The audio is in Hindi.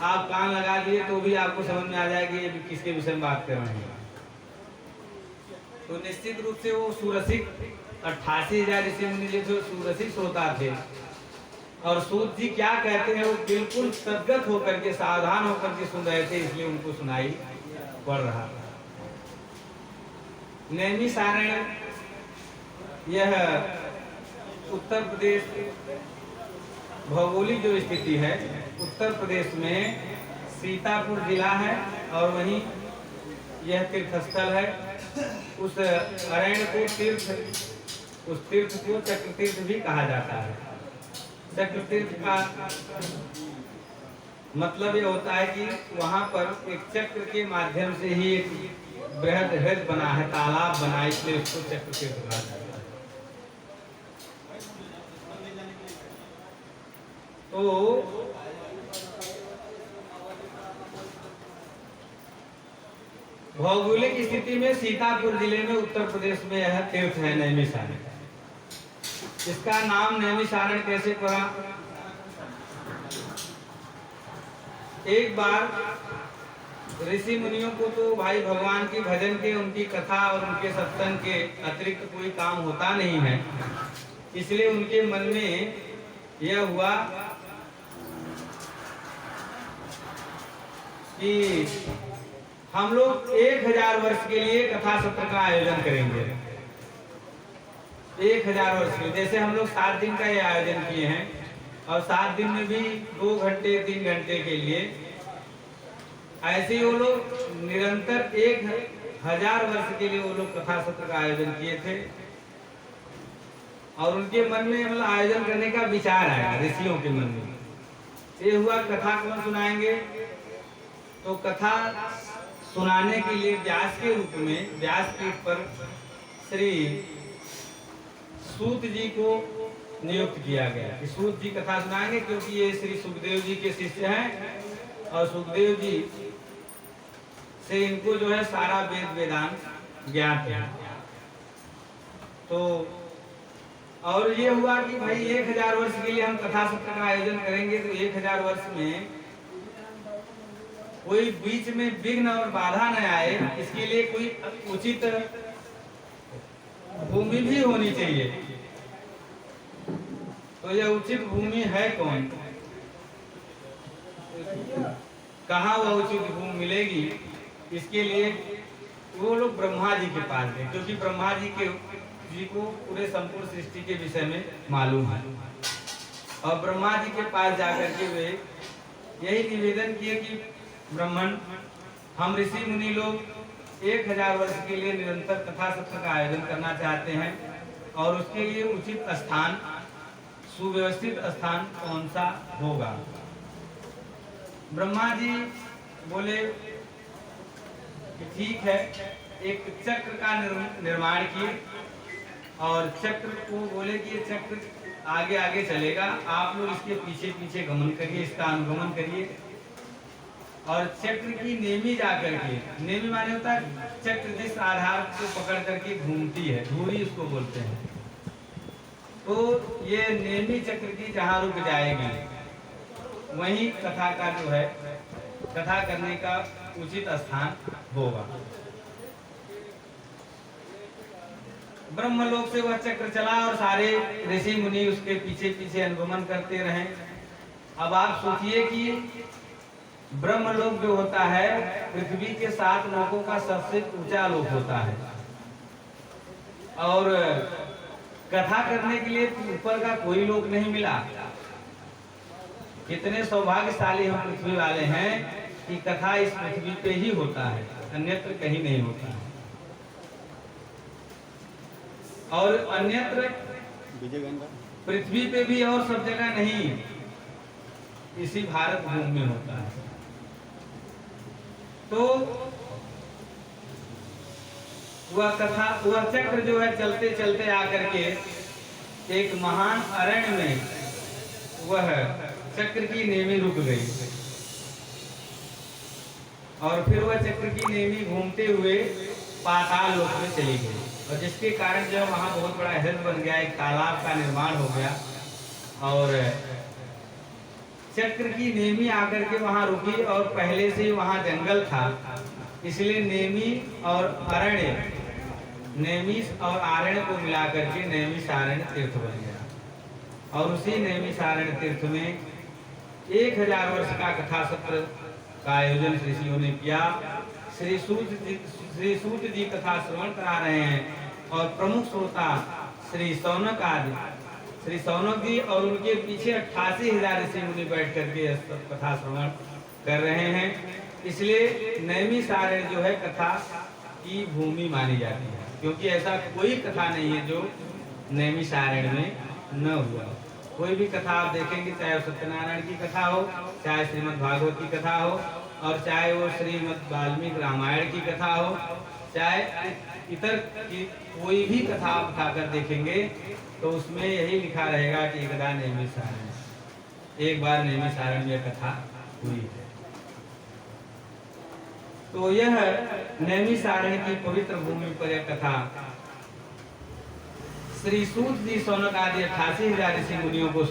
आप कान लगा दिए तो भी आपको समझ में आ जाएगी ये किसके विषय में बात कर रहे हैं। तो निश्चित रूप से वो सुरसिक 88,000 ऋषि मुनि जो सुरसिक श्रोता थे, और सूत जी क्या कहते हैं वो बिल्कुल सद्गत होकर के, सावधान होकर के सुन रहे थे, इसलिए उनको सुनाई पड़ रहा था। नैमिषारण्य यह उत्तर प्रदेश भौगोलिक जो स्थिति है, उत्तर प्रदेश में सीतापुर जिला है और वहीं यह तीर्थस्थल है। उस अरण्य को उस तीर्थ को चक्र तीर्थ भी कहा जाता है। चक्र तीर्थ का मतलब ये होता है कि वहां पर एक चक्र के माध्यम से ही एक बृहद हृद बना है, तालाब बना, इसलिए उसको चक्र तीर्थ कहा जाता है। तो भौगोलिक स्थिति में सीतापुर जिले में उत्तर प्रदेश में यह तीर्थ है नैमिषारण्य। इसका नाम नैमिषारण्य कैसे पड़ा? एक बार ऋषि मुनियों को तो भाई भगवान की भजन के, उनकी कथा और उनके सत्संग के अतिरिक्त कोई काम होता नहीं है, इसलिए उनके मन में यह हुआ कि हम लोग 1000 वर्ष के लिए कथा सत्र का आयोजन करेंगे। 1000 वर्ष के, जैसे हम लोग 7 दिन का ये आयोजन किए हैं, और 7 दिन में भी 2 घंटे 3 घंटे के लिए, ऐसे ही वो लोग निरंतर 1000 वर्ष के लिए वो लोग कथा सत्र का आयोजन किए थे। और उनके मन में मतलब आयोजन करने का विचार आया, ऋषियों के मन में ये हुआ कथा कौन सुनाएंगे। तो कथा सुनाने के लिए व्यास के रूप में व्यासपीठ पर श्री सूत जी को नियुक्त किया गया कि सूत जी कथा सुनाएंगे, क्योंकि ये श्री सुखदेव जी के शिष्य हैं और सुखदेव जी से इनको जो है सारा वेद वेदांत ज्ञात है। तो और ये हुआ कि भाई 1000 वर्ष के लिए हम कथा सत्र का आयोजन करेंगे, तो 1000 वर्ष में कोई बीच में विघ्न और बाधा न आए, इसके लिए कोई उचित भूमि भी होनी चाहिए। तो यह उचित भूमि है कौन, कहाँ वह उचित भूमि मिलेगी, इसके लिए वो लोग ब्रह्मा जी के पास गए, क्योंकि ब्रह्मा जी को पूरे संपूर्ण सृष्टि के विषय में मालूम है। और ब्रह्मा जी के पास जाकर के वे यही निवेदन किए कि ब्राह्मण, हम ऋषि मुनि लोग 1000 वर्ष के लिए निरंतर कथा सत्र का आयोजन करना चाहते हैं, और उसके लिए उचित स्थान, सुव्यवस्थित स्थान कौन सा होगा। ब्रह्मा जी बोले कि ठीक है, एक चक्र का निर्माण किए, और चक्र को बोले कि ये चक्र आगे आगे चलेगा, आप लोग इसके पीछे पीछे गमन करिए, इसका अनुगमन करिए। और चक्र की नेमी जाकर के, नेमी माने होता है चक्र जिस आधार को पकड़ करके घूमती है, धुरी उसको बोलते हैं। तो ये नेमी चक्र की जहाँ रुक जाएगी वहीं कथा का जो है, कथा करने का उचित स्थान होगा। ब्रह्मलोक से वह चक्र चला और सारे ऋषि मुनि उसके पीछे पीछे अनुगमन करते रहे। अब आप सोचिए कि ब्रह्मलोक जो होता है पृथ्वी के 7 लोकों का सबसे ऊंचा लोक होता है, और कथा करने के लिए ऊपर का कोई लोक नहीं मिला। कितने सौभाग्यशाली हम पृथ्वी वाले हैं कि कथा इस पृथ्वी पे ही होता है, अन्यत्र कहीं नहीं होता है। और अन्यत्र पृथ्वी पे भी और सब जगह नहीं, इसी भारत भूमि में होता है। तो वह चक्र जो है चलते चलते आकर के एक महान अरण्य में वह चक्र की नेमी रुक गई, और फिर वह चक्र की नेमी घूमते हुए पाताल लोक में चली गई, और जिसके कारण जो वहां बहुत बड़ा हृद बन गया, एक तालाब का निर्माण हो गया। और चक्र की नेमी आकर के वहां रुकी और पहले से ही वहां जंगल था, इसलिए नेमी और अरण्य, नेमी और आरण्य को मिलाकर के नेमी सारण्य तीर्थ बन गया। और उसी नेमी सारण्य तीर्थ में 1000 वर्ष का कथा सत्र का आयोजन ऋषियों ने किया। श्री सूत जी कथा श्रवण करा रहे हैं और प्रमुख श्रोता श्री सौनक आदि, श्री सौनक जी और उनके पीछे 88,000 ऋषि मुनि बैठ करके कथा श्रवण कर रहे हैं। इसलिए नैमी सारण्य जो है कथा की भूमि मानी जाती है, क्योंकि ऐसा कोई कथा नहीं है जो नैमी सारण्य में न हुआ। कोई भी कथा आप देखेंगे, चाहे सत्यनारायण की कथा हो, चाहे श्रीमद् भागवत की कथा हो, और चाहे वो श्रीमद् वाल्मीकि रामायण की कथा हो, चाहे इतर की कोई भी कथा आप उठाकर देखेंगे तो उसमें यही लिखा रहेगा कि एकदा नैमी सारण्य, एक बार नैमी सारण्य में कथा हुई है। तो यह नैमी सारण्य की पवित्र भूमि पर यह कथा श्री सूत जी सौनक आदि 88,000 ऋषि मुनियों को